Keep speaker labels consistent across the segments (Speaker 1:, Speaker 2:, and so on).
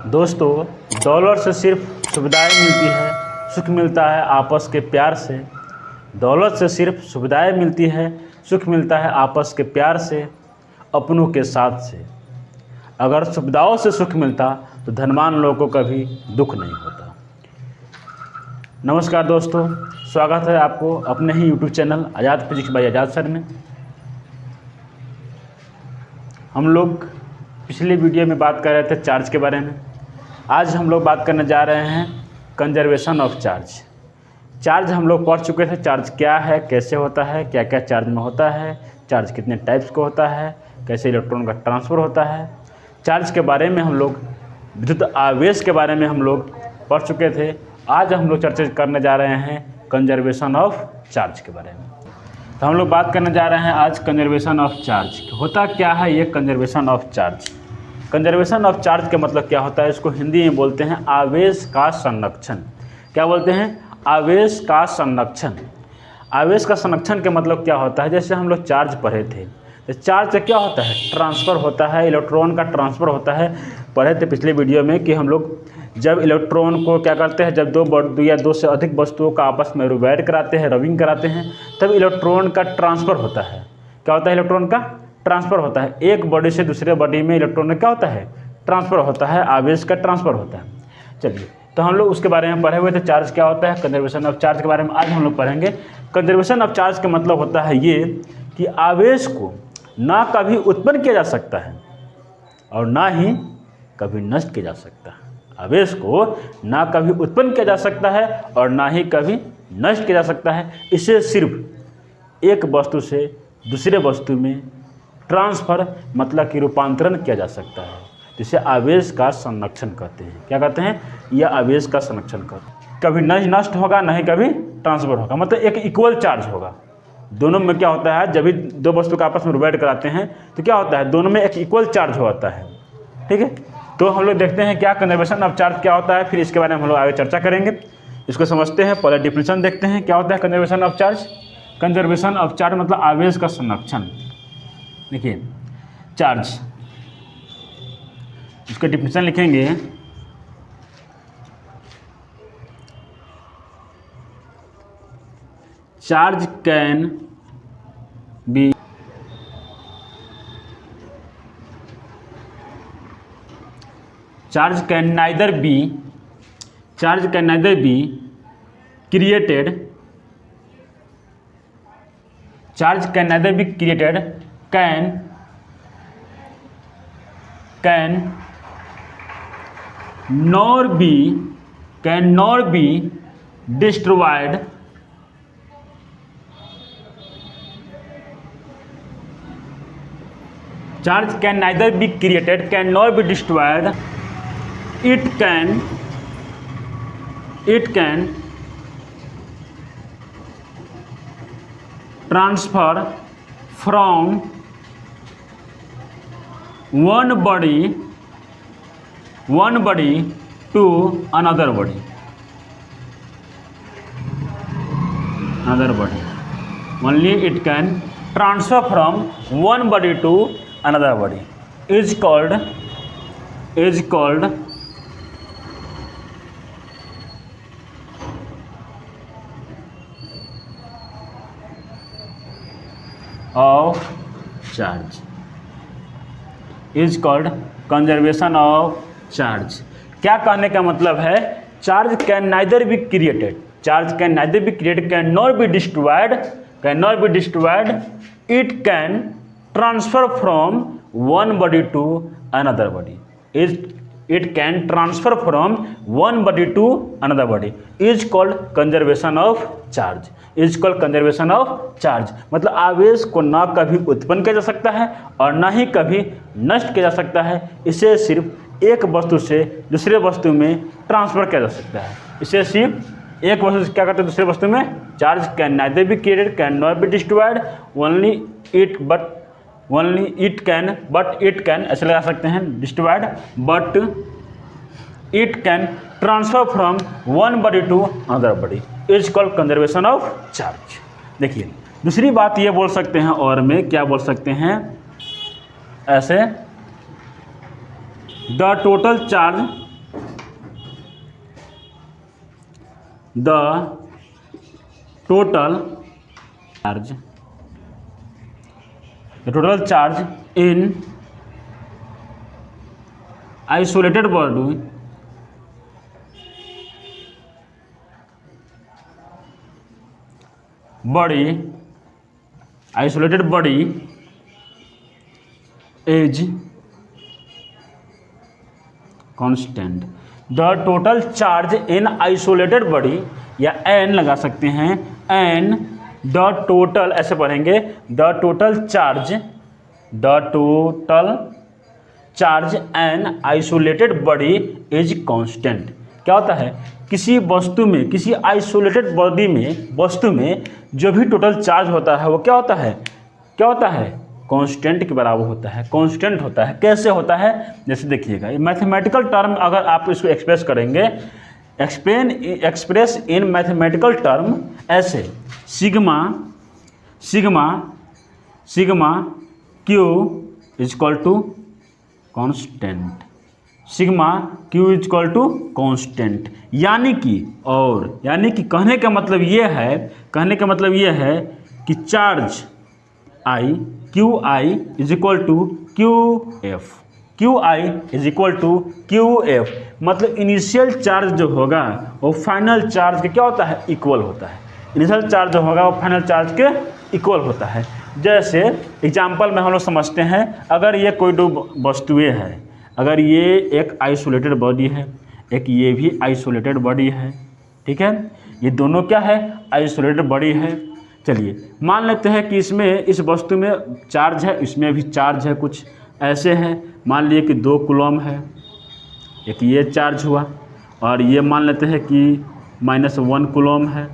Speaker 1: दोस्तों, दौलत से सिर्फ सुविधाएं मिलती है, सुख मिलता है आपस के प्यार से। दौलत से सिर्फ सुविधाएं मिलती है, सुख मिलता है आपस के प्यार से, अपनों के साथ से। अगर सुविधाओं से सुख मिलता तो धनवान लोगों को कभी दुख नहीं होता। नमस्कार दोस्तों, स्वागत है आपको अपने ही YouTube चैनल आज़ाद फिजिक्स बाय आज़ाद सर में। हम लोग पिछले वीडियो में बात कर रहे थे चार्ज के बारे में। आज हम लोग बात करने जा रहे हैं कंजर्वेशन ऑफ चार्ज। चार्ज हम लोग पढ़ चुके थे, चार्ज क्या है, कैसे होता है, क्या क्या चार्ज में होता है, चार्ज कितने टाइप्स का होता है, कैसे इलेक्ट्रॉन का ट्रांसफ़र होता है। चार्ज के बारे में हम लोग, विद्युत आवेश के बारे में हम लोग पढ़ चुके थे। आज हम लोग चर्चा करने जा रहे हैं कंजर्वेशन ऑफ चार्ज के बारे में। तो हम लोग बात करने जा रहे हैं आज कंजर्वेशन ऑफ चार्ज। होता क्या है ये conservation of charge? Conservation of charge का मतलब क्या होता है? इसको हिंदी में बोलते हैं आवेश का संरक्षण। क्या बोलते हैं? आवेश का संरक्षण। आवेश का संरक्षण का मतलब क्या होता है? जैसे हम लोग चार्ज पढ़े थे, तो चार्ज क्या होता है? ट्रांसफ़र होता है, इलेक्ट्रॉन का ट्रांसफ़र होता है। पढ़े थे पिछले वीडियो में कि हम लोग जब इलेक्ट्रॉन को क्या करते हैं, जब दो या दो से अधिक वस्तुओं का आपस में रिवाइड कराते हैं, रबिंग कराते हैं, तब इलेक्ट्रॉन का ट्रांसफ़र होता है। क्या होता है? इलेक्ट्रॉन का ट्रांसफ़र होता है। एक बॉडी से दूसरे बॉडी में इलेक्ट्रॉन में क्या होता है? ट्रांसफ़र होता है, आवेश का ट्रांसफ़र होता है। चलिए, तो हम लोग उसके बारे में पढ़े हुए थे, चार्ज क्या होता है, कंजर्वेशन ऑफ चार्ज के बारे में आज हम लोग पढ़ेंगे। कंजर्वेशन ऑफ चार्ज का मतलब होता है ये कि आवेश को ना कभी उत्पन्न किया जा सकता है और ना ही कभी नष्ट किया जा सकता है। आवेश को ना कभी उत्पन्न किया जा सकता है और ना ही कभी नष्ट किया जा सकता है। इसे सिर्फ एक वस्तु से दूसरे वस्तु में ट्रांसफ़र मतलब कि रूपांतरण किया जा सकता है, जिसे आवेश का संरक्षण कहते हैं। क्या कहते हैं? यह आवेश का संरक्षण करते हैं। कभी नष्ट होगा, ना ही कभी ट्रांसफ़र होगा, मतलब एक इक्वल चार्ज होगा। दोनों में क्या होता है, जब भी दो वस्तु का आपस में रिवाइड कराते हैं तो क्या होता है, दोनों में एक इक्वल चार्ज होता है। ठीक है, तो हम लोग देखते हैं क्या कंजर्वेशन ऑफ चार्ज क्या होता है, फिर इसके बारे में हम लोग आगे चर्चा करेंगे। इसको समझते हैं, पहले डिफिनेशन देखते हैं क्या होता है conservation of charge. Conservation of charge मतलब आवेश का संरक्षण। देखिए, चार्ज, इसका डिफिनेशन लिखेंगे, charge can be charge can neither be created, charge can neither be created, can nor be destroyed, charge can neither be created, can nor be destroyed. It can transfer from one body to another body. Only it can transfer from one body to another body. Is called of charge, is called conservation of charge। क्या कहने का मतलब है? Charge can neither be created, can not be destroyed, it can transfer from one body to another body. It can transfer from one body to another body is called conservation of charge, मतलब आवेश को ना कभी उत्पन्न किया जा सकता है और ना ही कभी नष्ट किया जा सकता है। इसे सिर्फ एक वस्तु से दूसरे वस्तु में ट्रांसफ़र किया जा सकता है। इसे सिर्फ एक वस्तु से क्या करते हैं, दूसरे वस्तु में। Charge can neither be created, can not be destroyed, only it can ऐसे लगा सकते हैं, destroyed, but it can transfer from one body to another body is called conservation of charge. देखिए, दूसरी बात ये बोल सकते हैं, और में क्या बोल सकते हैं ऐसे, the total charge the total charge in isolated body is constant. The total charge in isolated body, या एन लगा सकते हैं, एन द टोटल, ऐसे पढ़ेंगे, the total charge an isolated body is constant. क्या होता है, किसी वस्तु में, किसी आइसोलेटेड बॉडी में, वस्तु में जो भी टोटल चार्ज होता है वो क्या होता है, कांस्टेंट के बराबर होता है, कांस्टेंट होता है। कैसे होता है, जैसे देखिएगा, मैथमेटिकल टर्म अगर आप इसको एक्सप्रेस करेंगे, एक्सप्रेस इन मैथमेटिकल टर्म ऐसे, sigma q is equal to constant, sigma q is equal to constant. यानी कि कहने का मतलब ये है कि charge i, q i is equal to q f, मतलब इनिशियल चार्ज जो होगा वो फाइनल चार्ज के क्या होता है, इक्वल होता है। इनिशियल चार्ज जो होगा वो फाइनल चार्ज के इक्वल होता है। जैसे एग्जाम्पल में हम लोग समझते हैं, अगर ये कोई दो वस्तुएं हैं, अगर ये एक आइसोलेटेड बॉडी है, एक ये भी आइसोलेटेड बॉडी है, ठीक है, ये दोनों क्या है, आइसोलेटेड बॉडी है। चलिए मान लेते हैं कि इसमें, इस वस्तु में चार्ज है, इसमें भी चार्ज है, कुछ ऐसे हैं। मान लिए कि 2 कूलम है, एक ये चार्ज हुआ, और ये मान लेते हैं कि -1 कूलम है,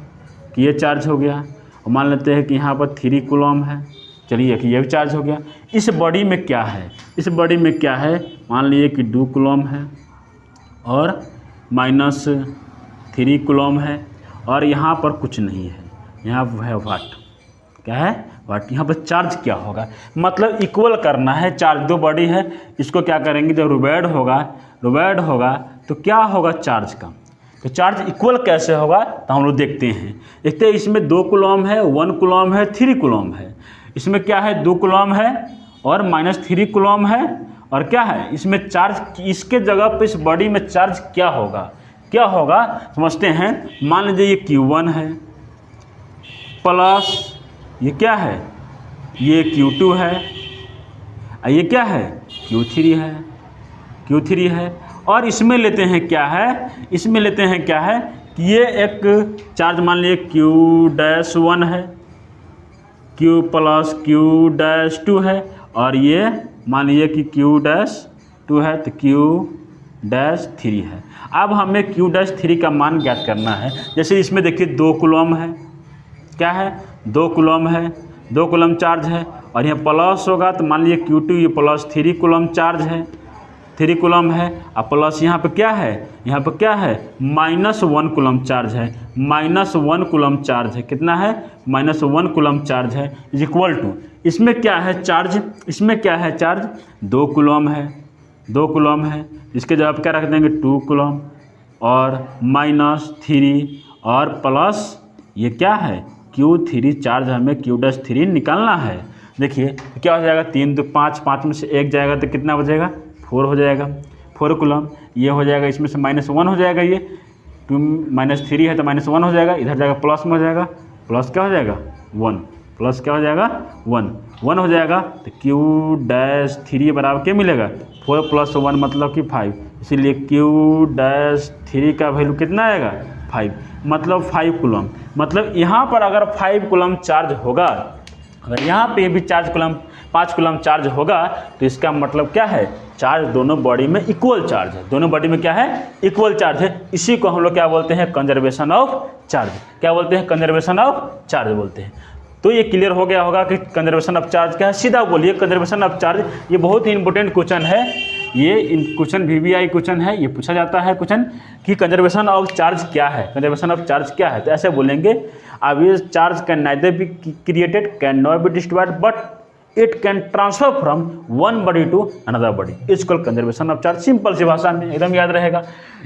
Speaker 1: कि ये चार्ज हो गया, और मान लेते हैं कि यहाँ पर 3 कूलम है, चलिए कि ये भी चार्ज हो गया। इस बॉडी में क्या है, मान लिए कि 2 कूलम है और -3 कूलम है, और यहाँ पर कुछ नहीं है, यहाँ है वाट, क्या है, वाट। यहाँ पर चार्ज क्या होगा, मतलब इक्वल करना है चार्ज, 2 बॉडी है, इसको क्या करेंगे, जब रुबैड होगा तो क्या होगा चार्ज का, तो चार्ज इक्वल कैसे होगा, तो हम लोग देखते हैं। इसमें 2 कूलम है, 1 कूलम है, 3 कूलम है। इसमें क्या है, 2 कूलम है और -3 कूलम है, और क्या है, इसमें चार्ज, इसके जगह पर इस बॉडी में चार्ज क्या होगा समझते हैं। मान लीजिए ये Q1 है, प्लस ये क्या है, ये Q2 है, ये क्या है, Q3 है, और इसमें लेते हैं क्या है, कि ये एक चार्ज मान लिए Q-1 है, Q प्लस Q-2 है, और ये मान लीजिए कि Q-2 है, तो Q-3 है। अब हमें Q-3 का मान ज्ञात करना है। जैसे इसमें देखिए 2 कूलम है, क्या है, 2 कूलम है, 2 कूलम चार्ज है, और यहाँ प्लस होगा तो मान लीजिए Q2, ये प्लस 3 कूलम चार्ज है, 3 कूलम है, और प्लस यहाँ पे क्या है, -1 कूलम चार्ज है, -1 कूलम चार्ज है, कितना है, -1 कूलम चार्ज है, इज इक्वल टू, इसमें क्या है चार्ज, 2 कूलम है, इसके जवाब क्या रख देंगे, 2 कूलम और -3 और प्लस ये क्या है, Q3 चार्ज, हमें Q-3 निकालना है। देखिए क्या हो जाएगा, 3 2 5, 5 में से 1 जाएगा तो कितना बचेगा, 4 हो जाएगा, 4 कूलम। ये हो जाएगा, इसमें से -1 हो जाएगा, ये 2 -3 है तो -1 हो जाएगा, इधर जाएगा प्लस में हो जाएगा, प्लस क्या हो जाएगा 1, प्लस क्या हो जाएगा 1 हो जाएगा, तो Q-3 बराबर क्या मिलेगा, 4 + 1 मतलब कि 5, इसीलिए Q-3 का वैल्यू कितना आएगा, 5, मतलब 5 कूलम। मतलब यहाँ पर अगर 5 कूलम चार्ज होगा, अगर यहाँ पे भी 5 कूलम चार्ज होगा, तो इसका मतलब क्या है, चार्ज दोनों बॉडी में इक्वल चार्ज है, दोनों बॉडी में क्या है, इक्वल चार्ज है। इसी को हम लोग क्या बोलते हैं, कंजर्वेशन ऑफ चार्ज। क्या बोलते हैं, कंजर्वेशन ऑफ चार्ज बोलते हैं। तो ये क्लियर हो गया होगा कि कंजर्वेशन ऑफ चार्ज क्या है। सीधा बोलिए कंजर्वेशन ऑफ चार्ज, ये बहुत ही इंपॉर्टेंट क्वेश्चन है, ये क्वेश्चन VVI क्वेश्चन है, ये पूछा जाता है क्वेश्चन कि कंजर्वेशन ऑफ चार्ज क्या है, कंजर्वेशन ऑफ चार्ज क्या है। तो ऐसे बोलेंगे, अब ये charge can neither be created, can not be destroyed, but it can transfer from one body to another body, is called conservation of charge. Simple सी भाषा में एकदम याद रहेगा।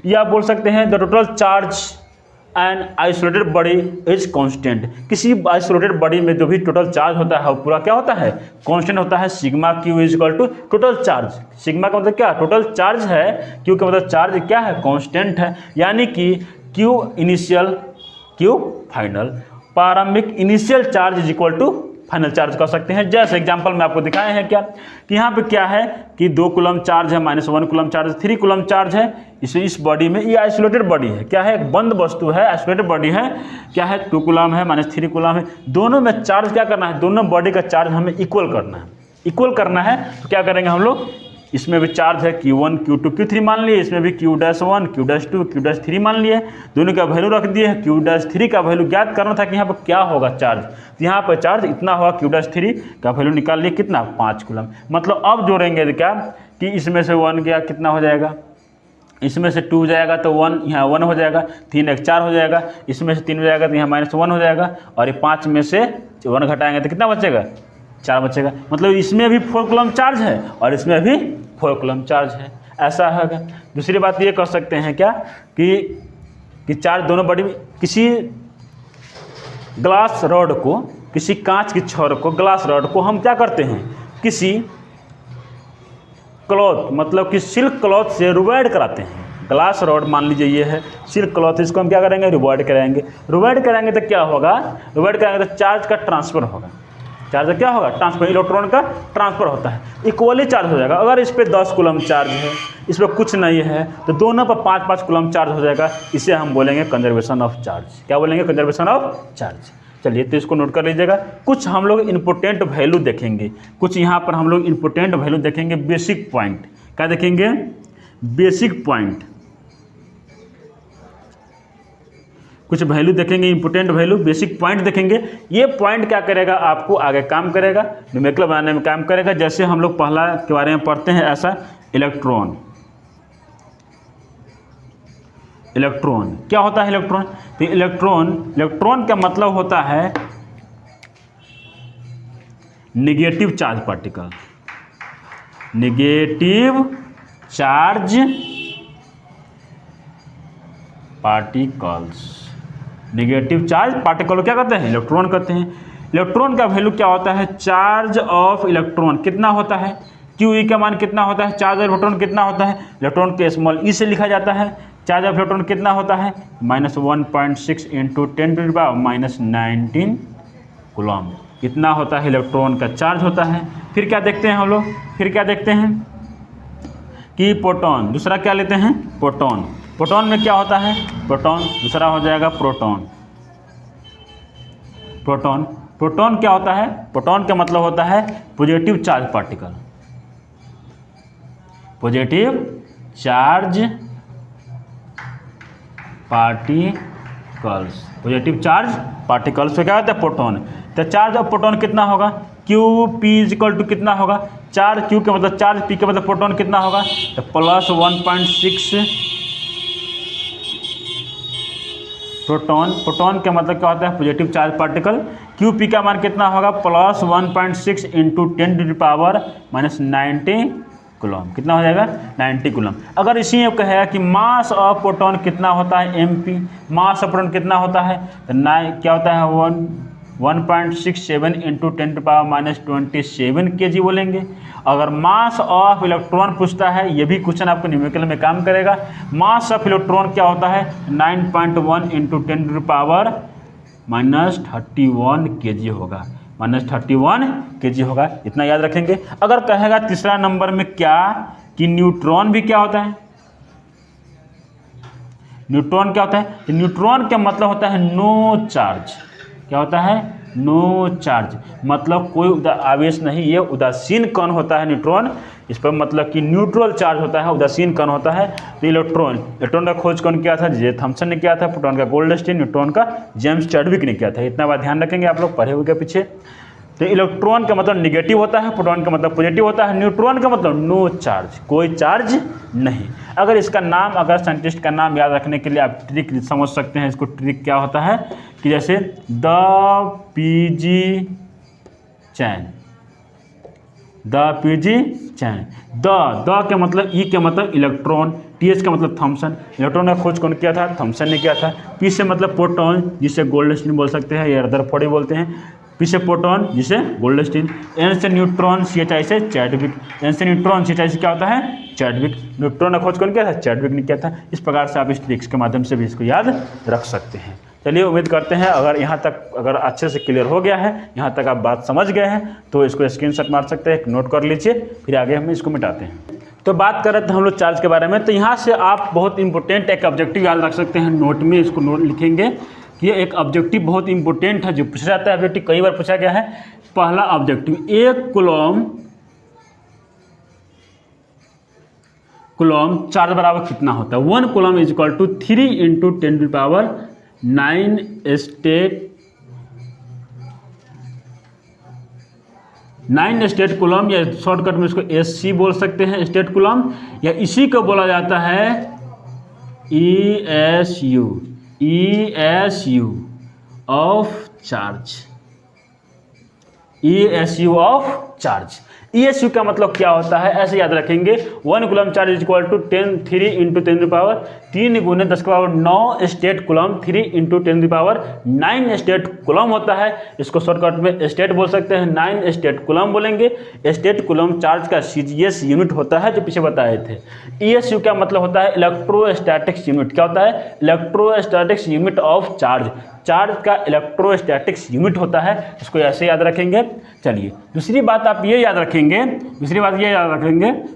Speaker 1: या आप बोल सकते हैं the total charge an isolated body is constant. किसी आइसोलेटेड बॉडी में जो भी टोटल चार्ज होता है वो पूरा क्या होता है, कांस्टेंट होता है। Sigma q is equal to total charge. Sigma का मतलब क्या, टोटल चार्ज है। क्यू का मतलब चार्ज क्या है, कांस्टेंट है। यानी कि क्यू इनिशियल क्यू फाइनल, प्रारंभिक initial charge is equal to final charge कर सकते हैं। जैसे एग्जांपल में आपको दिखाए हैं क्या कि यहाँ पे क्या है कि 2 कूलम चार्ज है, -1 कूलम चार्ज, 3 कूलम चार्ज है। इस बॉडी में ये आइसोलेटेड बॉडी है, क्या है, एक बंद वस्तु है, आइसोलेटेड बॉडी है। क्या है, 2 कूलम है, -3 कूलम है। दोनों में चार्ज क्या करना है, दोनों बॉडी का चार्ज हमें इक्वल करना है। इक्वल करना है तो क्या करेंगे हम लोग, इसमें भी चार्ज है Q1 Q2 Q3 मान लिए, इसमें भी Q'1 Q'2 Q'3 मान लिए। दोनों का वैल्यू रख दिए। Q'3 का वैल्यू ज्ञात करना था कि यहाँ पर क्या होगा चार्ज, तो यहाँ पर चार्ज इतना होगा। Q'3 का वैल्यू निकाल लिए कितना, 5 कूलम। मतलब अब जोड़ेंगे तो क्या कि इसमें से 1 गया कितना हो जाएगा, इसमें से 2 जाएगा तो 1 यहाँ 1 हो जाएगा, 3 1 4 हो जाएगा, इसमें से 3 हो जाएगा तो यहाँ -1 हो जाएगा, और ये 5 में से 1 घटाएंगे तो कितना बचेगा, 4 बचेगा। मतलब इसमें भी 4 कूलम चार्ज है और इसमें भी 4 कूलम चार्ज है, ऐसा है। दूसरी बात ये कर सकते हैं क्या कि चार्ज दोनों बॉडी में, किसी ग्लास रॉड को, किसी कांच की छड़ को, ग्लास रॉड को हम क्या करते हैं, किसी क्लॉथ मतलब कि सिल्क क्लॉथ से रुबाइड कराते हैं। ग्लास रॉड मान लीजिए ये है सिल्क क्लॉथ, इसको हम क्या करेंगे, रुबाइड कराएंगे। रुबाइड कराएंगे तो क्या होगा, रुबाइड कराएंगे तो चार्ज का ट्रांसफर होगा। चार्ज क्या होगा, ट्रांसफर, इलेक्ट्रॉन का ट्रांसफर होता है, इक्वली चार्ज हो जाएगा। अगर इस पर 10 कूलम चार्ज है, इस पर कुछ नहीं है, तो दोनों पर 5-5 कूलम चार्ज हो जाएगा। इसे हम बोलेंगे कंजर्वेशन ऑफ चार्ज। क्या बोलेंगे, कंजर्वेशन ऑफ चार्ज। चलिए तो इसको नोट कर लीजिएगा। कुछ हम लोग इंपोर्टेंट वैल्यू देखेंगे, कुछ यहाँ पर हम लोग इंपोर्टेंट वैल्यू देखेंगे, बेसिक पॉइंट। क्या देखेंगे, बेसिक पॉइंट। कुछ वैल्यू देखेंगे, इंपोर्टेंट वैल्यू, बेसिक पॉइंट देखेंगे। ये पॉइंट क्या करेगा, आपको आगे काम करेगा, न्यूमेरिकल बनाने में काम करेगा। जैसे हम लोग पहला के बारे में पढ़ते हैं, ऐसा इलेक्ट्रॉन। इलेक्ट्रॉन क्या होता है, इलेक्ट्रॉन, तो इलेक्ट्रॉन का मतलब होता है negative charge particle. Negative charge particles, negative charge particle को क्या कहते हैं, इलेक्ट्रॉन कहते हैं। इलेक्ट्रॉन का वैल्यू क्या होता है, चार्ज ऑफ इलेक्ट्रॉन कितना होता है, QE का मान कितना होता है, चार्ज ऑफ इलेक्ट्रॉन कितना होता है, इलेक्ट्रॉन के स्मॉल e से लिखा जाता है। चार्ज ऑफ इलेक्ट्रॉन कितना होता है, -1.6 × 10⁻⁹ कूलम। इतना होता है इलेक्ट्रॉन का चार्ज होता है। फिर क्या देखते हैं हम लोग, फिर क्या देखते हैं कि प्रोटॉन, दूसरा क्या लेते हैं, प्रोटॉन। प्रोटॉन में क्या होता है, प्रोटॉन, दूसरा हो जाएगा प्रोटॉन। प्रोटॉन, प्रोटॉन क्या होता है, प्रोटॉन का मतलब होता है positive charge particle. Positive charge particles, positive charge particles में क्या होता है, प्रोटॉन। तो चार्ज ऑफ प्रोटॉन कितना होगा, QP = कितना होगा, चार्ज Q का मतलब चार्ज, P का मतलब प्रोटॉन कितना होगा, तो +1.6 प्रोटॉन। प्रोटॉन का मतलब क्या होता है, पॉजिटिव चार्ज पार्टिकल। QP का मान कितना होगा, +1.6 × 10⁻⁹ कूलम। कितना हो जाएगा, 90 कूलम। अगर इसी में कहेगा कि मास ऑफ प्रोटॉन कितना होता है, MP, मास ऑफ प्रोटॉन कितना होता है, तो क्या होता है, 1.67 × 10⁻27 kg बोलेंगे। अगर मास ऑफ इलेक्ट्रॉन पूछता है, ये भी क्वेश्चन आपको न्यूमेरिकल में काम करेगा। मास ऑफ इलेक्ट्रॉन क्या होता है, 9.1 × 10⁻31 kg होगा, -31 kg होगा। इतना याद रखेंगे। अगर कहेगा तीसरा नंबर में क्या कि न्यूट्रॉन भी क्या होता है, न्यूट्रॉन क्या होता है, न्यूट्रॉन का मतलब होता है नो चार्ज। क्या होता है, नो चार्ज, मतलब कोई आवेश नहीं, ये उदासीन कण होता है न्यूट्रॉन। इस पर मतलब कि न्यूट्रल चार्ज होता है, उदासीन कण होता है। तो इलेक्ट्रॉन का खोज कौन किया था, जे थॉम्सन ने किया था। प्रोटॉन का गोल्डस्टीन, न्यूट्रॉन का जेम्स चैडविक ने किया था। इतना बात ध्यान रखेंगे आप लोग, पढ़े हुए के पीछे। तो इलेक्ट्रॉन का मतलब निगेटिव होता है, प्रोटॉन का मतलब पॉजिटिव होता है, न्यूट्रॉन का मतलब नो चार्ज, कोई चार्ज नहीं। अगर इसका नाम, अगर साइंटिस्ट का नाम याद रखने के लिए आप ट्रिक समझ सकते हैं। इसको ट्रिक क्या होता है कि जैसे the PG chain, the PG chain, the के मतलब, ई के मतलब इलेक्ट्रॉन, TH का मतलब थॉमसन, इलेक्ट्रॉन का खोज कौन किया था? थॉमसन ने किया था। P से मतलब प्रोटॉन, जिसे गोल्डस्टीन बोल सकते हैं या रदरफोर्ड भी बोलते हैं। P से प्रोटॉन, जिसे गोल्डस्टीन। N से न्यूट्रॉन, CHI से चैडविक। N से न्यूट्रॉन, CHI से क्या होता है? चैडविक। न्यूट्रॉन का खोज कौन किया था? चैडविक ने किया था। इस प्रकार से आप इस ट्रिक्स के माध्यम से भी इसको याद रख सकते हैं। चलिए, उम्मीद करते हैं अगर यहाँ तक अगर अच्छे से क्लियर हो गया है, यहाँ तक आप बात समझ गए हैं, तो इसको स्क्रीनशॉट मार सकते हैं, नोट कर लीजिए, फिर आगे हम इसको मिटाते हैं। तो बात कर रहे थे हम लोग चार्ज के बारे में। तो यहाँ से आप बहुत इंपॉर्टेंट एक ऑब्जेक्टिव याद रख सकते हैं, नोट में इसको नोट लिखेंगे कि ये एक ऑब्जेक्टिव बहुत इंपॉर्टेंट है जो पूछा जाता है। ऑब्जेक्टिव कई बार पूछा गया है। पहला ऑब्जेक्टिव, 1 कूलम चार्ज बराबर कितना होता है? 1 coulomb is equal to 3 × 10⁹ stat coulomb, या शॉर्टकट में इसको SC बोल सकते हैं, स्टेट कूलम, या इसी को बोला जाता है ESU of charge. ESU of charge. ESU का मतलब क्या होता है, ऐसे याद रखेंगे। 1 coulomb charge is equal to 3 × 10⁻9 stat coulomb, 3 × 10⁹ stat coulomb होता है। इसको शॉर्टकट में स्टेट बोल सकते हैं, 9 स्टेट कूलम बोलेंगे। स्टेट कूलम चार्ज का CGS यूनिट होता है, जो पीछे बताए थे। ESU का मतलब होता है इलेक्ट्रोस्टैटिक्स यूनिट। क्या होता है? Electrostatics unit of charge. Charge का इलेक्ट्रोस्टैटिक्स यूनिट होता है, इसको ऐसे याद रखेंगे। चलिए, दूसरी बात आप ये याद रखेंगे,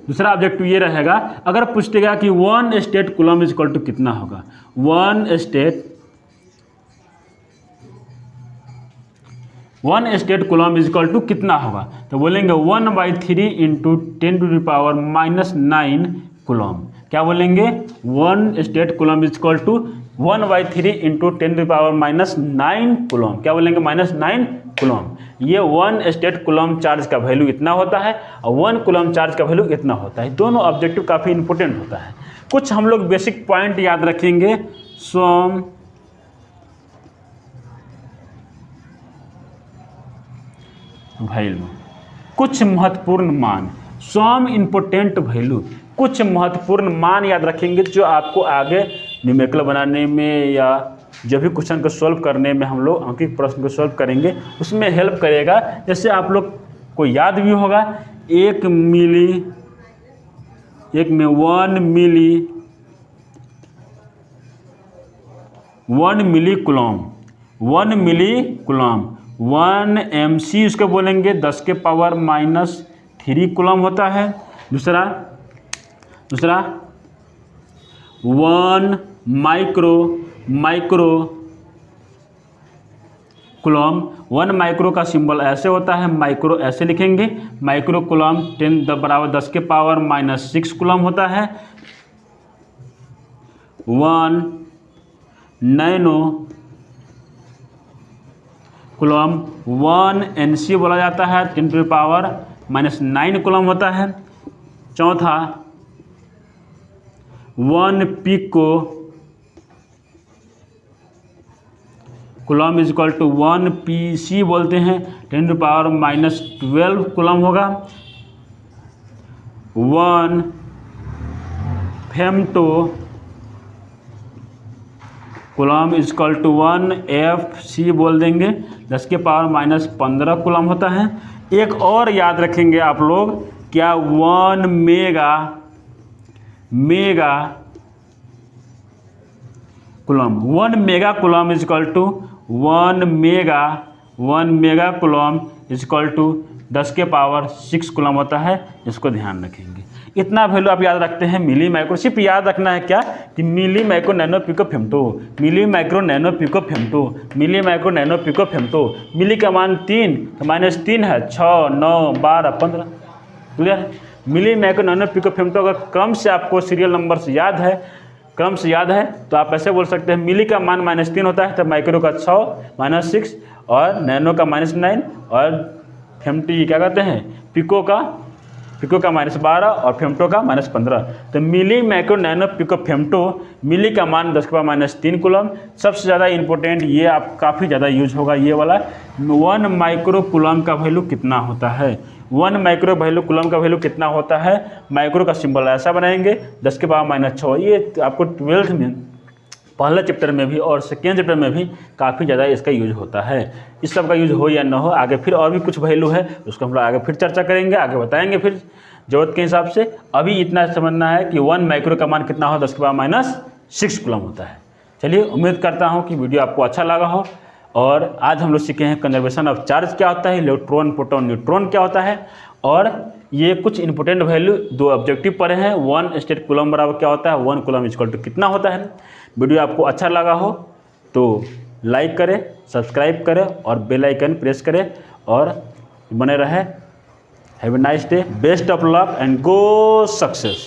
Speaker 1: दूसरा ऑब्जेक्टिव ये रहेगा, अगर पूछेगा कि 1 stat coulomb is equal to कितना होगा? 1 stat coulomb is equal to कितना होगा? तो बोलेंगे 1/3 × 10⁻9 कूलम। क्या बोलेंगे? 1 stat coulomb is equal to 1/3 × 10⁻9 coulomb. क्या बोलेंगे? -9 कूलम। ये 1 स्टेट कूलम चार्ज का वैल्यू इतना होता है और 1 कूलम चार्ज का वैल्यू इतना होता है। दोनों ऑब्जेक्टिव काफ़ी इंपॉर्टेंट होता है। कुछ हम लोग बेसिक पॉइंट याद रखेंगे। सम वैल्यू, कुछ महत्वपूर्ण मान, सम इम्पोर्टेंट वैल्यू, कुछ महत्वपूर्ण मान याद रखेंगे जो आपको आगे न्यूमेरिकल बनाने में या जब भी क्वेश्चन को सॉल्व करने में हम लोग अंकित प्रश्न को सॉल्व करेंगे उसमें हेल्प करेगा। जैसे आप लोग को याद भी होगा, 1 में 1 मिली कूलम, 1 MC उसको बोलेंगे 10⁻³ कूलम होता है। दूसरा 1 माइक्रो कूलम, 1 माइक्रो का सिंबल ऐसे होता है, माइक्रो ऐसे लिखेंगे। माइक्रो कूलम 10⁻6 कूलम होता है। 1 नैनो कूलम, 1 NC बोला जाता है, 10⁻⁹ कूलम होता है। चौथा 1 pico coulomb is equal to 1 PC बोलते हैं, 10⁻12 कूलम होगा। 1 femto coulomb is equal to 1 FC बोल देंगे, 10⁻15 कूलम होता है। एक और याद रखेंगे आप लोग, क्या 1 mega coulomb, 1 mega coulomb is equal to 1 mega coulomb is equal to 10⁻6 coulomb होता है। इसको ध्यान रखेंगे। इतना वैल्यू आप याद रखते हैं। मिली माइक्रो, सिर्फ याद रखना है क्या कि milli micro nano pico femto, milli micro nano pico femto, milli micro nano pico femto. Milli का मान 3 तो -3 है, 6 9 12 15। क्लियर है? Milli micro nano pico femto अगर क्रम से आपको सीरियल नंबर से याद है, तो आप ऐसे बोल सकते हैं, मिली का मान -3 होता है, तो माइक्रो का 6 -6 और नैनो का -9 और फेम्टो क्या कहते हैं, पिको का पिको का -12 और फेमटो का -15। तो milli micro nano pico femto, milli का मान 10⁻³ कूलम। सबसे ज़्यादा इंपॉर्टेंट ये आप काफ़ी ज़्यादा यूज होगा ये वाला, 1 माइक्रो कूलम का वैल्यू कितना होता है। 1 माइक्रो कूलम का वैल्यू कितना होता है, माइक्रो का सिंबल ऐसा बनाएंगे 10⁻⁻6। ये आपको 12th में पहले चैप्टर में भी और सेकेंड चैप्टर में भी काफ़ी ज़्यादा इसका यूज होता है। इस सब का यूज हो या ना हो, आगे फिर और भी कुछ वैल्यू है उसको हम लोग आगे फिर चर्चा करेंगे, आगे बताएंगे फिर ज़रूरत के हिसाब से। अभी इतना समझना है कि 1 माइक्रो का मान कितना हो, 10⁻6 कूलम होता है। चलिए, उम्मीद करता हूँ कि वीडियो आपको अच्छा लगा हो। और आज हम लोग सीखे हैं कंजर्वेशन ऑफ चार्ज क्या होता है, इलेक्ट्रॉन प्रोटॉन न्यूट्रॉन क्या होता है, और ये कुछ इंपॉर्टेंट वैल्यू 2 ऑब्जेक्टिव पढ़े हैं। 1 स्टेट कूलम बराबर क्या होता है, 1 कूलम इक्वल टू कितना होता है। वीडियो आपको अच्छा लगा हो तो लाइक करें, सब्सक्राइब करें और बेल आइकन प्रेस करें और बने रहे। Have a nice day, best of luck and go success.